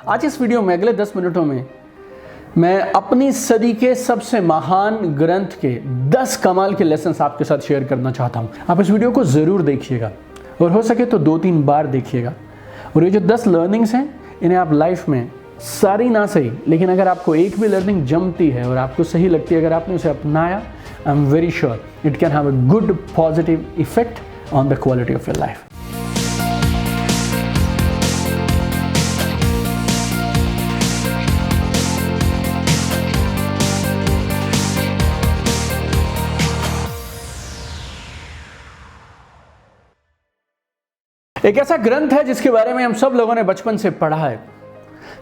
आज इस वीडियो में अगले 10 मिनटों में मैं अपनी सदी के सबसे महान ग्रंथ के 10 कमाल के लेसन्स आपके साथ शेयर करना चाहता हूं। आप इस वीडियो को ज़रूर देखिएगा और हो सके तो 2-3 बार देखिएगा। और ये जो 10 लर्निंग्स हैं इन्हें आप लाइफ में सारी ना सही, लेकिन अगर आपको एक भी लर्निंग जमती है और आपको सही लगती है, अगर आपने उसे अपनाया, I am very sure it can have a good positive effect on the quality of your life. एक ऐसा ग्रंथ है जिसके बारे में हम सब लोगों ने बचपन से पढ़ा है,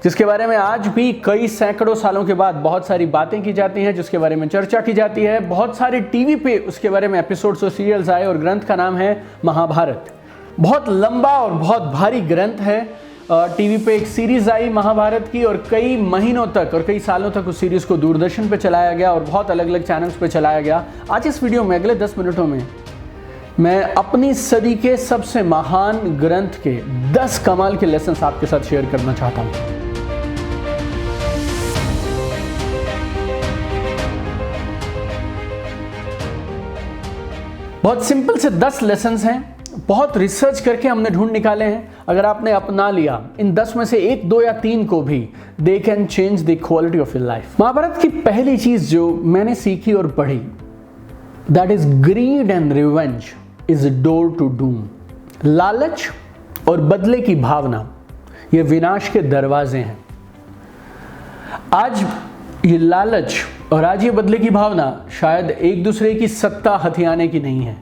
जिसके बारे में आज भी कई सैकड़ों सालों के बाद बहुत सारी बातें की जाती हैं, जिसके बारे में चर्चा की जाती है। बहुत सारे टीवी पे उसके बारे में एपिसोड्स और सीरियल्स आए और ग्रंथ का नाम है महाभारत। बहुत लंबा और बहुत भारी ग्रंथ है। टीवी पे एक सीरीज आई महाभारत की और कई महीनों तक और कई सालों तक उस सीरीज को दूरदर्शन पे चलाया गया और बहुत अलग अलग चैनल्स पे चलाया गया। आज इस वीडियो में अगले 10 मिनटों में मैं अपनी सदी के सबसे महान ग्रंथ के 10 कमाल के लेसन्स आपके साथ शेयर करना चाहता हूं। बहुत सिंपल से 10 लेसन्स हैं, बहुत रिसर्च करके हमने ढूंढ निकाले हैं। अगर आपने अपना लिया इन 10 में से 1, 2 या 3 को भी, they can change the quality of your life. Mahabharat की पहली चीज जो मैंने सीखी और पढ़ी, that is greed and revenge is door to doom. लालच और बदले की भावना ये विनाश के दरवाजे हैं। आज ये लालच और आज ये बदले की भावना शायद एक दूसरे की सत्ता हथियाने की नहीं है,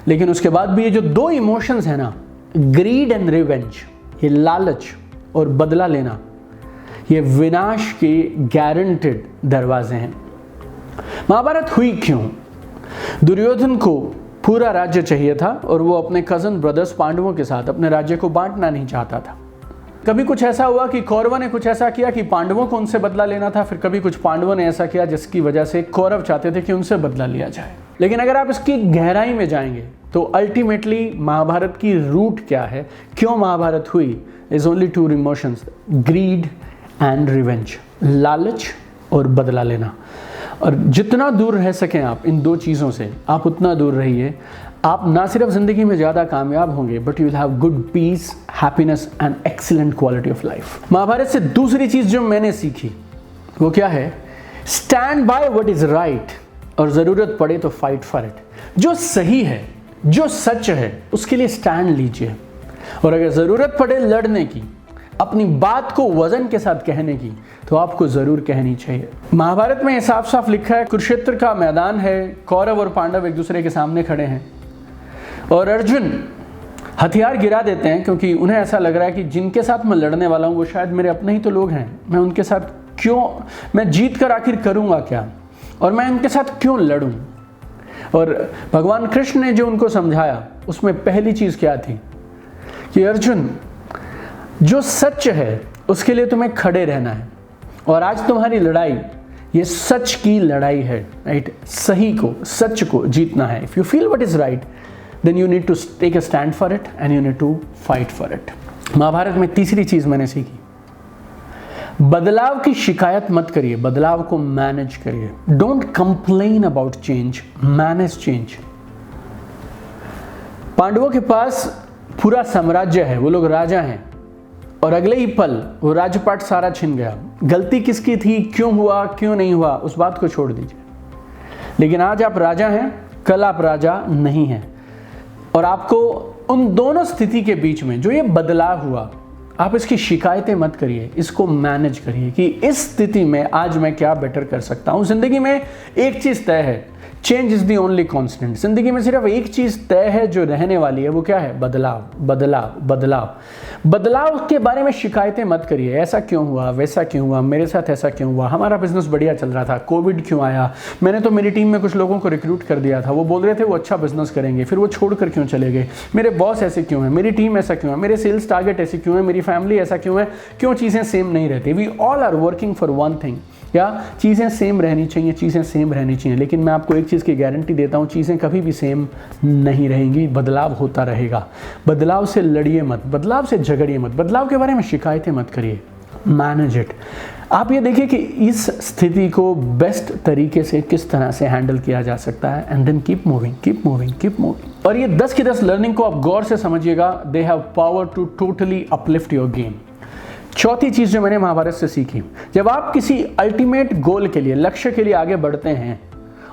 लेकिन उसके बाद भी ये जो 2 इमोशंस हैं ना, ग्रीड एंड रिवेंज, ये लालच और बदला लेना, ये विनाश के गारंटेड दरवाजे हैं। महाभारत हुई क्यों? दुर्योधन को पूरा राज्य चाहिए था और वो अपने कजन ब्रदर्स पांडवों के साथ अपने राज्य को बांटना नहीं चाहता था। कभी कुछ ऐसा हुआ कि कौरवों ने कुछ ऐसा किया कि पांडवों को उनसे बदला लेना था, फिर कभी कुछ पांडवों ने ऐसा किया जिसकी वजह से कौरव चाहते थे कि उनसे बदला लिया जाए। लेकिन अगर आप इसकी गहराई में जाएंगे तो अल्टीमेटली महाभारत की रूट क्या है, क्यों महाभारत हुई, is only 2 emotions, grid and revenge, लालच और बदला लेना। और जितना दूर रह सकें आप इन 2 चीज़ों से, आप उतना दूर रहिए। आप ना सिर्फ ज़िंदगी में ज़्यादा कामयाब होंगे, but you will have good peace, happiness and excellent quality of life. Mahabharat से दूसरी चीज़ जो मैंने सीखी वो क्या है, stand by what is right, और ज़रूरत पड़े तो फाइट फॉर इट। जो सही है, जो सच है, उसके लिए स्टैंड लीजिए। और अगर ज़रूरत पड़े लड़ने की, अपनी बात को वजन के साथ कहने की, तो आपको जरूर कहनी चाहिए। महाभारत में साफ साफ लिखा है, कुरुक्षेत्र का मैदान है, कौरव और पांडव एक दूसरे के सामने खड़े हैं और अर्जुन हथियार गिरा देते हैं क्योंकि उन्हें ऐसा लग रहा है कि जिनके साथ मैं लड़ने वाला हूं वो शायद मेरे अपने ही तो लोग हैं। मैं उनके साथ क्यों, मैं जीत कर आखिर करूंगा क्या, और मैं उनके साथ क्यों लड़ूं। और भगवान कृष्ण ने जो उनको समझाया उसमें पहली चीज क्या थी कि अर्जुन, जो सच है उसके लिए तुम्हें खड़े रहना है, और आज तुम्हारी लड़ाई ये सच की लड़ाई है, राइट? सही को, सच को जीतना है। If you feel what is right, then you need to take a stand for it and you need to fight for it. Mahabharat में तीसरी चीज मैंने सीखी, बदलाव की शिकायत मत करिए, बदलाव को मैनेज करिए। Don't complain about change, manage change. पांडवों के पास पूरा साम्राज्य है, वो लोग राजा हैं, और अगले ही पल वो राजपाट सारा छिन गया। गलती किसकी थी, क्यों हुआ, क्यों नहीं हुआ, उस बात को छोड़ दीजिए। लेकिन आज आप राजा हैं, कल आप राजा नहीं हैं, और आपको उन दोनों स्थिति के बीच में जो ये बदलाव हुआ, आप इसकी शिकायतें मत करिए, इसको मैनेज करिए कि इस स्थिति में आज मैं क्या बेटर कर सकता हूं। जिंदगी में एक चीज तय है, change is the only constant. जिंदगी में सिर्फ एक चीज तय है जो रहने वाली है, वो क्या है, बदलाव, बदलाव, बदलाव। बदलाव के बारे में शिकायतें मत करिए, ऐसा क्यों हुआ, वैसा क्यों हुआ, मेरे साथ ऐसा क्यों हुआ, हमारा बिजनेस बढ़िया चल रहा था, कोविड क्यों आया, मैंने तो मेरी टीम में कुछ लोगों को रिक्रूट कर दिया था, वो बोल रहे थे वो अच्छा बिजनेस करेंगे, फिर वो छोड़कर क्यों चले गए, मेरे बॉस ऐसे क्यों है, मेरी टीम ऐसा क्यों है, मेरे सेल्स टारगेट ऐसे क्यों है, मेरी फैमिली ऐसा क्यों है, क्यों चीज़ें सेम नहीं रहती। We all are working for one thing, या चीज़ें सेम रहनी चाहिए, चीज़ें सेम रहनी चाहिए। लेकिन मैं आपको एक चीज़ की गारंटी देता हूँ, चीज़ें कभी भी सेम नहीं रहेंगी, बदलाव होता रहेगा। बदलाव से लड़िए मत, बदलाव से झगड़िए मत, बदलाव के बारे में शिकायतें मत करिए। Manage it. आप ये देखिए कि इस स्थिति को बेस्ट तरीके से किस तरह से हैंडल किया जा सकता है, and then keep moving, keep moving, keep moving. और ये 10 की 10 लर्निंग को आप गौर से समझिएगा, they have power to totally uplift your game. चौथी चीज जो मैंने महाभारत से सीखी, जब आप किसी अल्टीमेट गोल के लिए, लक्ष्य के लिए आगे बढ़ते हैं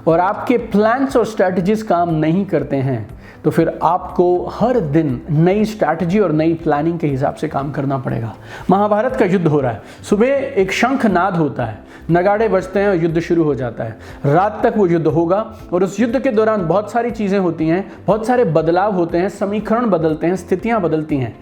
और आपके प्लान्स और स्ट्रैटेजीज काम नहीं करते हैं, तो फिर आपको हर दिन नई स्ट्रैटेजी और नई प्लानिंग के हिसाब से काम करना पड़ेगा। महाभारत का युद्ध हो रहा है, सुबह एक शंख नाद होता है, नगाड़े बजते हैं और युद्ध शुरू हो जाता है। रात तक वो युद्ध होगा और उस युद्ध के दौरान बहुत सारी चीज़ें होती हैं, बहुत सारे बदलाव होते हैं, समीकरण बदलते हैं, स्थितियाँ बदलती हैं।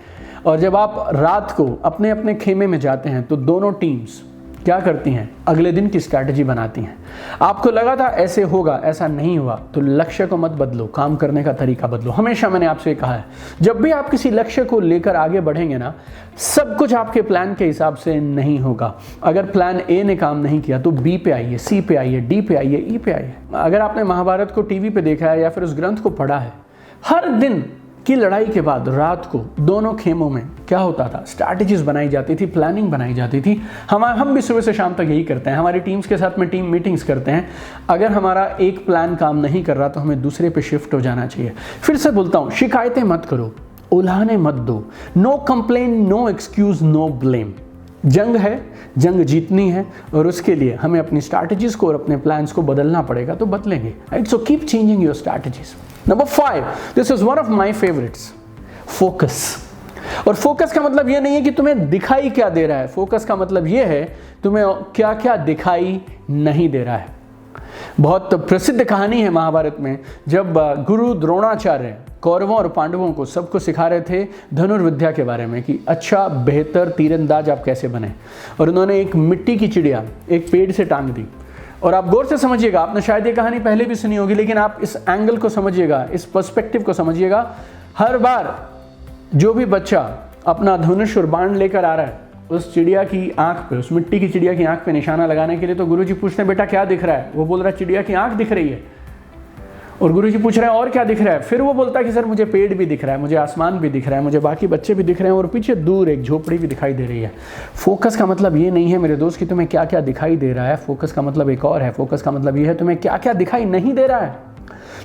और जब आप रात को अपने अपने खेमे में जाते हैं तो दोनों टीम्स क्या करती हैं, अगले दिन की स्ट्रैटेजी बनाती हैं। आपको लगा था ऐसे होगा, ऐसा नहीं हुआ, तो लक्ष्य को मत बदलो, काम करने का तरीका बदलो। हमेशा मैंने आपसे कहा है, जब भी आप किसी लक्ष्य को लेकर आगे बढ़ेंगे ना, सब कुछ आपके प्लान के हिसाब से नहीं होगा। अगर प्लान ए ने काम नहीं किया तो बी पे आइए, सी पे आइए, डी पे आइए, ई पे आइए। अगर आपने महाभारत को टीवी पे देखा है या फिर उस ग्रंथ को पढ़ा है, हर दिन की लड़ाई के बाद रात को दोनों खेमों में क्या होता था, स्ट्रैटेजीज बनाई जाती थी, प्लानिंग बनाई जाती थी। हम भी सुबह से शाम तक यही करते हैं, हमारी टीम्स के साथ में टीम मीटिंग्स करते हैं। अगर हमारा एक प्लान काम नहीं कर रहा तो हमें दूसरे पे शिफ्ट हो जाना चाहिए। फिर से बोलता हूँ, शिकायतें मत करो, उल्हाने मत दो, no complain, no excuse, no blame. जंग है, जंग जीतनी है और उसके लिए हमें अपनी स्ट्रैटेजीज को और अपने प्लान्स को बदलना पड़ेगा, तो बदलेंगे, right? So keep changing your strategies. Number 5, this is one of my favourites, focus. और फोकस का मतलब ये नहीं है कि तुम्हें दिखाई क्या दे रहा है, फोकस का मतलब ये है तुम्हें क्या क्या दिखाई नहीं दे रहा है। बहुत प्रसिद्ध कहानी है महाभारत में, जब गुरु द्रोणाचार्य कौरवों और पांडवों को सबको सिखा रहे थे धनुर्विद्या के बारे में कि अच्छा बेहतर तीरंदाज आप कैसे बने। और उन्होंने एक मिट्टी की चिड़िया एक पेड़ से टांग दी। और आप गौर से समझिएगा, आपने शायद ये कहानी पहले भी सुनी होगी, लेकिन आप इस एंगल को समझिएगा, इस पर्सपेक्टिव को समझिएगा। हर बार जो भी बच्चा अपना धनुष और बाण लेकर आ रहा है, उस चिड़िया की आंख पे, उस मिट्टी की चिड़िया की आंख पे निशाना लगाने के लिए, तो गुरुजी पूछते हैं बेटा क्या दिख रहा है? वो बोल रहा है चिड़िया की आंख दिख रही है। और गुरुजी पूछ रहे हैं और क्या दिख रहा है? फिर वो बोलता है कि सर मुझे पेड़ भी दिख रहा है, मुझे आसमान भी दिख रहा है, मुझे बाकी बच्चे भी दिख रहे हैं और पीछे दूर एक झोपड़ी भी दिखाई दे रही है। फोकस का मतलब ये नहीं है मेरे दोस्त कि तुम्हें क्या क्या दिखाई दे रहा है, फोकस का मतलब एक और है। फोकस का मतलब ये है तुम्हें क्या क्या दिखाई नहीं दे रहा है।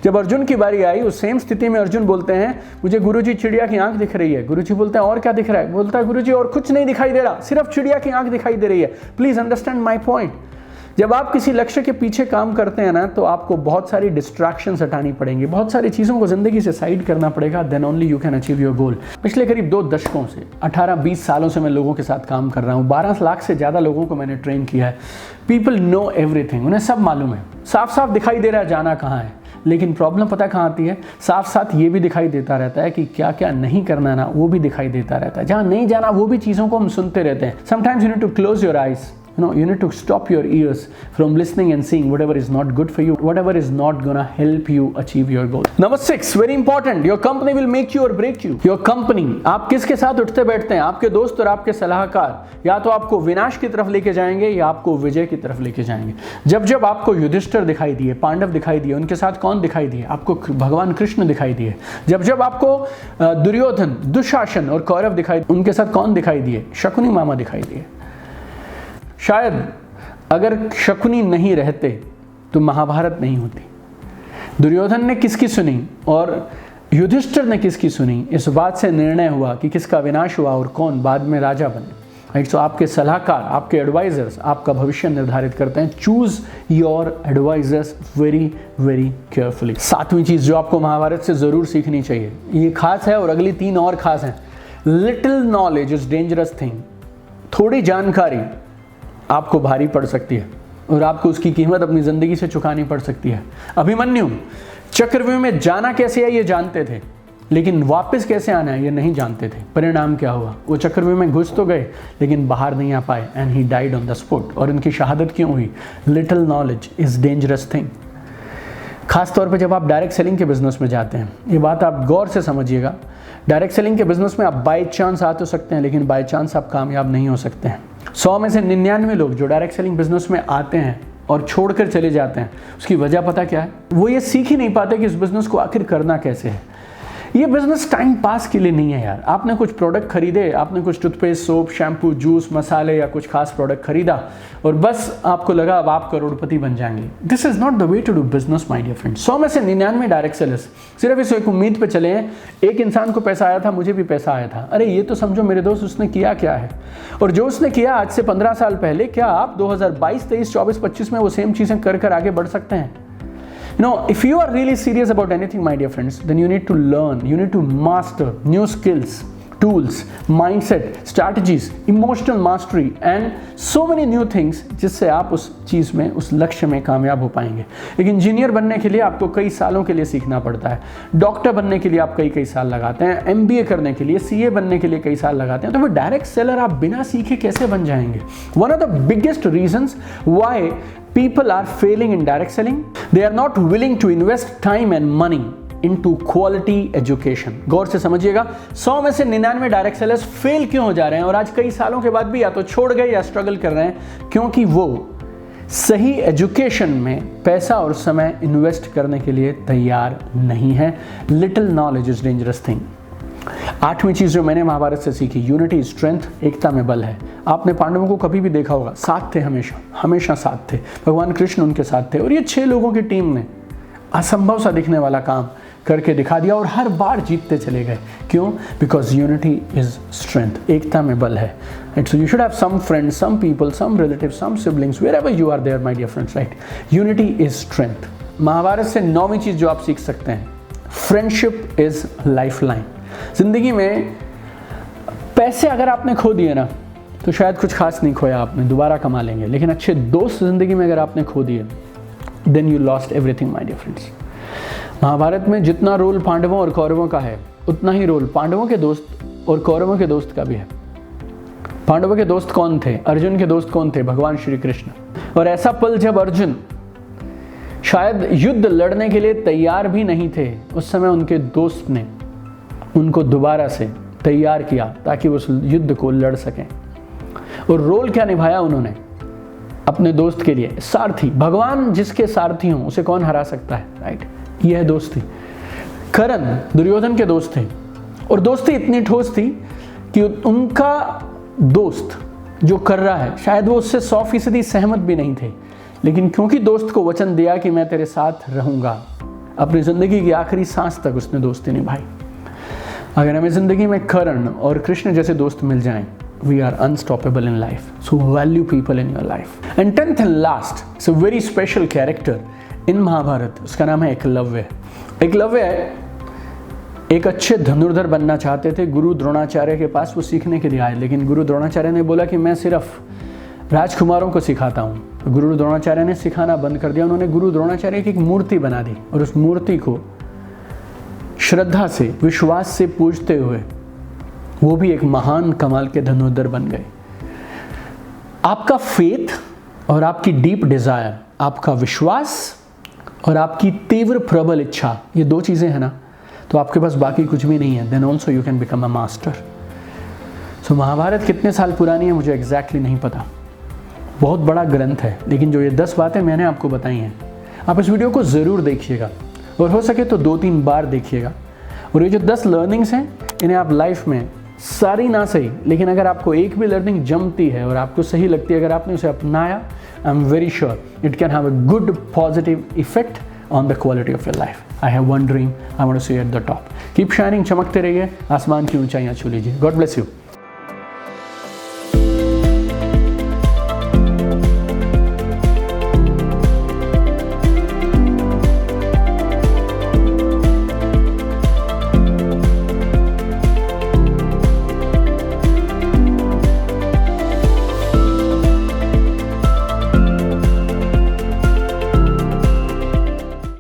जब अर्जुन की बारी आई, उस सेम स्थिति में अर्जुन बोलते हैं मुझे गुरुजी चिड़िया की आंख दिख रही है। गुरुजी बोलते हैं और क्या दिख रहा है? बोलता है गुरुजी और कुछ नहीं दिखाई दे रहा, सिर्फ चिड़िया की आंख दिखाई दे रही है। Please understand my point. जब आप किसी लक्ष्य के पीछे काम करते हैं ना, तो आपको बहुत सारी डिस्ट्रैक्शंस हटानी पड़ेंगी, बहुत सारी चीज़ों को जिंदगी से साइड करना पड़ेगा, then only you can achieve your goal. पिछले करीब 2 दशकों से, 18-20 सालों से मैं लोगों के साथ काम कर रहा हूँ। 12 लाख से ज़्यादा लोगों को मैंने ट्रेन किया है। पीपल नो एवरीथिंग, उन्हें सब मालूम है, साफ साफ दिखाई दे रहा है जाना कहाँ है। लेकिन प्रॉब्लम पता कहाँ आती है? साथ साथ ये भी दिखाई देता रहता है कि क्या क्या नहीं करना ना, वो भी दिखाई देता रहता है। जहाँ नहीं जाना वो भी चीज़ों को हम सुनते रहते हैं। Sometimes you need to close your eyes, you need to stop your ears from listening and seeing whatever is not good for you, whatever is not gonna help you achieve your goal. Number 6, very important, your company will make you or break you. Your company, आप किसके साथ उठते बैठते हैं? आपके दोस्त और आपके सलाहकार या तो आपको विनाश की तरफ लेके जाएंगे या आपको विजय की तरफ लेके जाएंगे। जब जब आपको युधिष्ठिर दिखाई दिए, पांडव दिखाई दिए, उनके साथ कौन दिखाई दिए? आपको भगवान कृष्ण दिखाई दिए। जब जब आपको दुर्योधन, दुशासन और कौरव दिखाई, उनके साथ कौन दिखाई दिए? शकुनी मामा दिखाई दिए। शायद अगर शकुनी नहीं रहते तो महाभारत नहीं होती। दुर्योधन ने किसकी सुनी और युधिष्ठिर ने किसकी सुनी, इस बात से निर्णय हुआ कि किसका विनाश हुआ और कौन बाद में राजा बने। राइट, सो आपके सलाहकार, आपके एडवाइजर्स आपका भविष्य निर्धारित करते हैं। Choose your advisers very very carefully. 7वीं चीज जो आपको महाभारत से जरूर सीखनी चाहिए, ये खास है और अगली 3 और खास हैं। Little knowledge is dangerous thing. थोड़ी जानकारी आपको भारी पड़ सकती है और आपको उसकी कीमत अपनी जिंदगी से चुकानी पड़ सकती है। अभिमन्यु चक्रव्यूह में जाना कैसे है ये जानते थे, लेकिन वापस कैसे आना है ये नहीं जानते थे। परिणाम क्या हुआ? वो चक्रव्यूह में घुस तो गए लेकिन बाहर नहीं आ पाए, and he died on the spot. और इनकी शहादत क्यों हुई? Little knowledge is dangerous thing. खास तौर पे जब आप डायरेक्ट सेलिंग के बिजनेस में जाते हैं, ये बात आप गौर से समझिएगा। डायरेक्ट सेलिंग के बिजनेस में आप बाय चांस आ तो सकते हैं, लेकिन बाय चांस आप कामयाब नहीं हो सकते हैं। 100 में से 99 लोग जो डायरेक्ट सेलिंग बिजनेस में आते हैं और छोड़कर चले जाते हैं, उसकी वजह पता क्या है? वो ये सीख ही नहीं पाते कि इस बिजनेस को आखिर करना कैसे है। ये बिजनेस टाइम पास के लिए नहीं है यार। आपने कुछ प्रोडक्ट खरीदे, आपने कुछ टूथपेस्ट, सोप, शैम्पू, जूस, मसाले या कुछ खास प्रोडक्ट खरीदा और बस आपको लगा अब आप करोड़पति बन जाएंगे। This is not the way to do business my dear friends. 100 में से 99 डायरेक्ट सेलर्स सिर्फ इस एक उम्मीद पे चले हैं, एक इंसान को पैसा आया था, मुझे भी पैसा आया था। अरे ये तो समझो मेरे दोस्त उसने किया क्या है, और जो उसने किया आज से 15 साल पहले, क्या आप 2022, 23, 24, 25 में वो सेम चीजें कर आगे बढ़ सकते हैं? No, if you are really serious about anything, my dear friends, then you need to learn, you need to master new skills, tools, mindset, strategies, emotional mastery and so many new things जिससे आप उस चीज़ में, उस लक्ष्य में कामयाब हो पाएंगे। एक इंजीनियर बनने के लिए आपको कई सालों के लिए सीखना पड़ता है, डॉक्टर बनने के लिए आप कई साल लगाते हैं, MBA करने के लिए, CA बनने के लिए कई साल लगाते हैं, तो वो डायरेक्ट सेलर आप बिना सीखे कैसे बन जाएंगे? One of the biggest reasons why people are failing in direct selling, they are not willing to invest time and money into quality education। गौर से समझिएगा, 100 में से 99 डायरेक्ट सेलर्स फेल क्यों हो जा रहे हैं और आज कई सालों के बाद भी या तो छोड़ गए या स्ट्रगल कर रहे हैं, क्योंकि वो सही एजुकेशन में पैसा और समय इन्वेस्ट करने के लिए तैयार नहीं है। Little knowledge is dangerous thing. 8वीं चीज जो मैंने महाभारत से सीखी, यूनिटी स्ट्रेंथ, एकता में बल है। आपने पांडवों को कभी भी देखा होगा, साथ थे, हमेशा साथ थे। भगवान कृष्ण उनके साथ थे और ये 6 लोगों की टीम ने असंभव सा दिखने वाला काम करके दिखा दिया और हर बार जीतते चले गए। क्यों? बिकॉज यूनिटी इज स्ट्रेंथ, एकता में बल है। Right, so you should have some friends, some people, some relatives, some siblings, wherever you are there my dear friends. Right, unity is strength. Mahabharat से 9वीं चीज जो आप सीख सकते हैं, फ्रेंडशिप इज लाइफलाइन। जिंदगी में पैसे अगर आपने खो दिए ना, तो शायद कुछ खास नहीं खोया आपने, दोबारा कमा लेंगे, लेकिन अच्छे दोस्त जिंदगी में अगर आपने खो दिए, then you lost everything my dear friends. Mahabharat में जितना रोल पांडवों और कौरवों का है, उतना ही रोल पांडवों के दोस्त और कौरवों के दोस्त का भी है। पांडवों के दोस्त कौन थे? अर्जुन के दोस्त कौन थे? भगवान श्री कृष्ण। और ऐसा पल जब अर्जुन शायद युद्ध लड़ने के लिए तैयार भी नहीं थे, उस समय उनके दोस्त ने उनको दोबारा से तैयार किया ताकि वो उस युद्ध को लड़ सकें। और रोल क्या निभाया उन्होंने अपने दोस्त के लिए? सारथी। भगवान जिसके सारथी हों उसे कौन हरा सकता है? राइट, ये है दोस्ती। कर्ण दुर्योधन के दोस्त थे और दोस्ती इतनी ठोस थी कि उनका दोस्त जो कर रहा है शायद वो उससे 100% सहमत भी नहीं थे, लेकिन क्योंकि दोस्त को वचन दिया कि मैं तेरे साथ रहूंगा, अपनी जिंदगी की आखिरी सांस तक उसने दोस्ती निभाई। अगर हमें जिंदगी में कर्ण और कृष्ण जैसे दोस्त मिल जाएं, we are unstoppable in life. So value people in your life. And 10th and last, it's a very special character in Mahabharat. उसका नाम है एकलव्य। एकलव्य एक अच्छे धनुर्धर बनना चाहते थे। गुरु द्रोणाचार्य के पास वो सीखने के लिए आए, लेकिन गुरु द्रोणाचार्य ने बोला कि मैं सिर्फ राजकुमारों को सिखाता हूँ। गुरु द्रोणाचार्य ने सिखाना बंद कर दिया। उन्होंने गुरु द्रोणाचार्य की एक मूर्ति बना दी और उस मूर्ति को श्रद्धा से, विश्वास से पूजते हुए वो भी एक महान कमाल के धनुर्धर बन गए। आपका फेथ और आपकी डीप डिजायर, आपका विश्वास और आपकी तीव्र प्रबल इच्छा, ये 2 चीजें हैं ना, तो आपके पास बाकी कुछ भी नहीं है। Then also you can become a master. So Mahabharat कितने साल पुरानी है मुझे एग्जैक्टली नहीं पता, बहुत बड़ा ग्रंथ है, लेकिन जो ये 10 बातें मैंने आपको बताई हैं, आप इस वीडियो को ज़रूर देखिएगा और हो सके तो 2-3 बार देखिएगा। और ये जो 10 लर्निंग्स हैं, इन्हें आप लाइफ में सारी ना सही, लेकिन अगर आपको एक भी लर्निंग जमती है और आपको सही लगती है, अगर आपने उसे अपनाया, I am very sure it can have a good positive effect on the quality of your life. I have one dream, I want to see at the top. Keep shining, चमकते रहिए, आसमान की ऊंचाइयां छू लीजिए। God bless you.